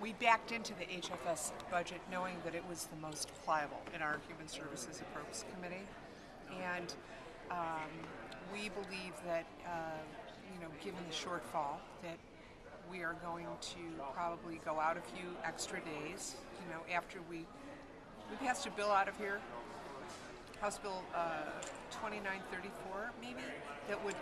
we backed into the HFS budget knowing that it was the most pliable in our Human Services Appropriations Committee. And we believe that, given the shortfall, that we are going to probably go out a few extra days, after we passed a bill out of here, House Bill 2934, maybe, that would,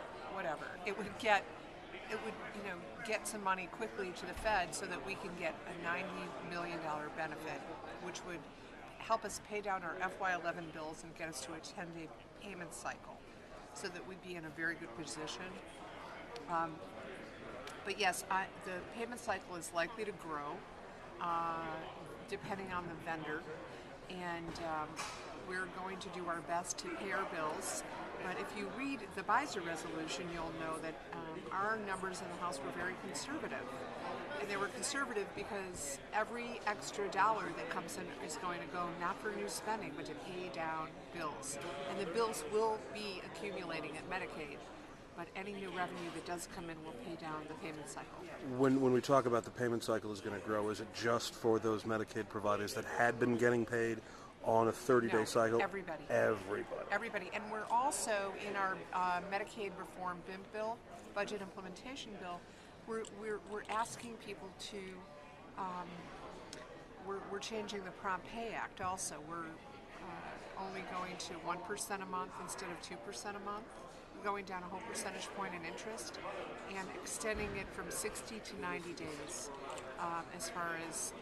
get some money quickly to the Fed so that we can get a $90 million benefit, which would help us pay down our FY11 bills and get us to a 10-day payment cycle so that we'd be in a very good position. But yes, the payment cycle is likely to grow depending on the vendor, and we're going to do our best to pay our bills. But if you read the Beiser resolution, you'll know that our numbers in the House were very conservative. And they were conservative because every extra dollar that comes in is going to go not for new spending, but to pay down bills. And the bills will be accumulating at Medicaid, but any new revenue that does come in will pay down the payment cycle. When we talk about the payment cycle is going to grow, is it just for those Medicaid providers that had been getting paid on a 30-day cycle? Everybody. Everybody. And we're also, in our Medicaid reform BIM bill, budget implementation bill, we're asking people to, we're changing the Prompt Pay Act also. We're only going to 1% a month instead of 2% a month, going down a whole percentage point in interest, and extending it from 60 to 90 days as far as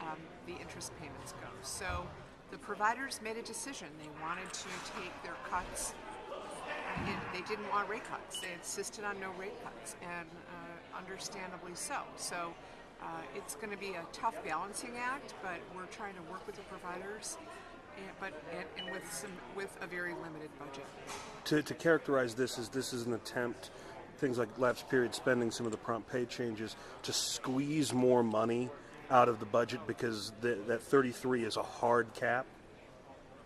the interest payments go. So the providers made a decision. They wanted to take their cuts, and they didn't want rate cuts. They insisted on no rate cuts, and understandably so. So it's going to be a tough balancing act, but we're trying to work with the providers, and with a very limited budget. To characterize this is an attempt, things like lapse period spending, some of the prompt pay changes, to squeeze more money out of the budget because that 33 is a hard cap?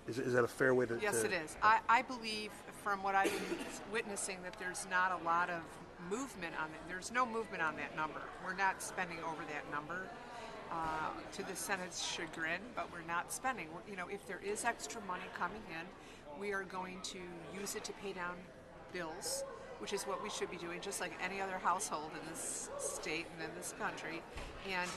Is that a fair way to... Yes, it is. I believe, from what I've been witnessing, that there's not a lot of movement on it. There's no movement on that number. We're not spending over that number to the Senate's chagrin, but we're not spending. If there is extra money coming in, we are going to use it to pay down bills, which is what we should be doing, just like any other household in this state and in this country. And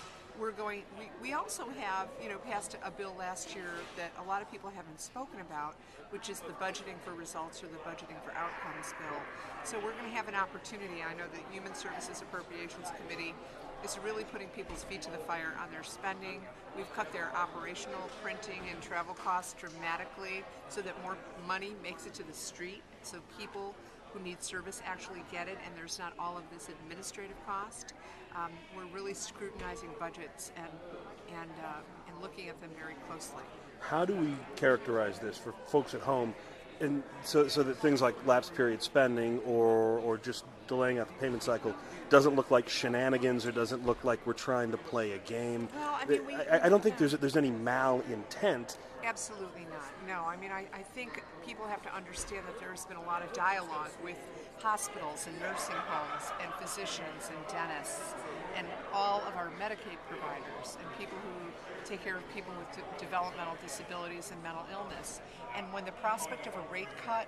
we also have, passed a bill last year that a lot of people haven't spoken about, which is the budgeting for results or the budgeting for outcomes bill. So we're going to have an opportunity. I know the Human Services Appropriations Committee is really putting people's feet to the fire on their spending. We've cut their operational printing and travel costs dramatically so that more money makes it to the street, so people who need service actually get it, and there's not all of this administrative cost. We're really scrutinizing budgets and looking at them very closely. How do we characterize this for folks at home, and so that things like lapse period spending or just delaying out the payment cycle doesn't look like shenanigans or doesn't look like we're trying to play a game? Well, I don't think there's any malintent. Absolutely not. No, I think people have to understand that there's been a lot of dialogue with hospitals and nursing homes and physicians and dentists and all of our Medicaid providers and people who take care of people with developmental disabilities and mental illness. And when the prospect of a rate cut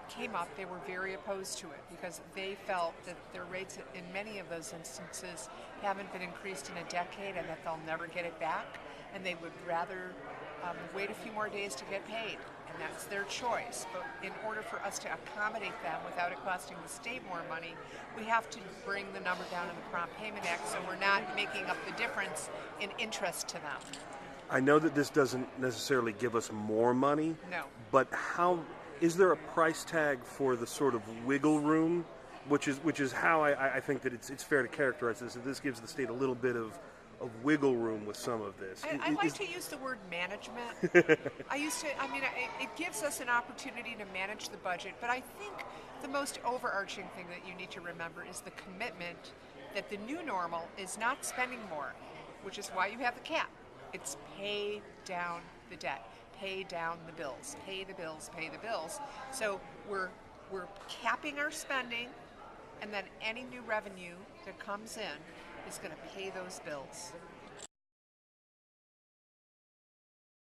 came up, they were very opposed to it because they felt that their rates in many of those instances haven't been increased in a decade and that they'll never get it back, and they would rather wait a few more days to get paid, and that's their choice. But in order for us to accommodate them without it costing the state more money, we have to bring the number down in the Prompt Payment Act so we're not making up the difference in interest to them. I know that this doesn't necessarily give us more money. No. But is there a price tag for the sort of wiggle room, which is how I think that it's fair to characterize this. That this gives the state a little bit of wiggle room with some of this. I like to use the word management. It gives us an opportunity to manage the budget, but I think the most overarching thing that you need to remember is the commitment that the new normal is not spending more, which is why you have the cap. It's pay down the debt, pay down the bills, pay the bills, pay the bills. So we're capping our spending, and then any new revenue that comes in is going to pay those bills.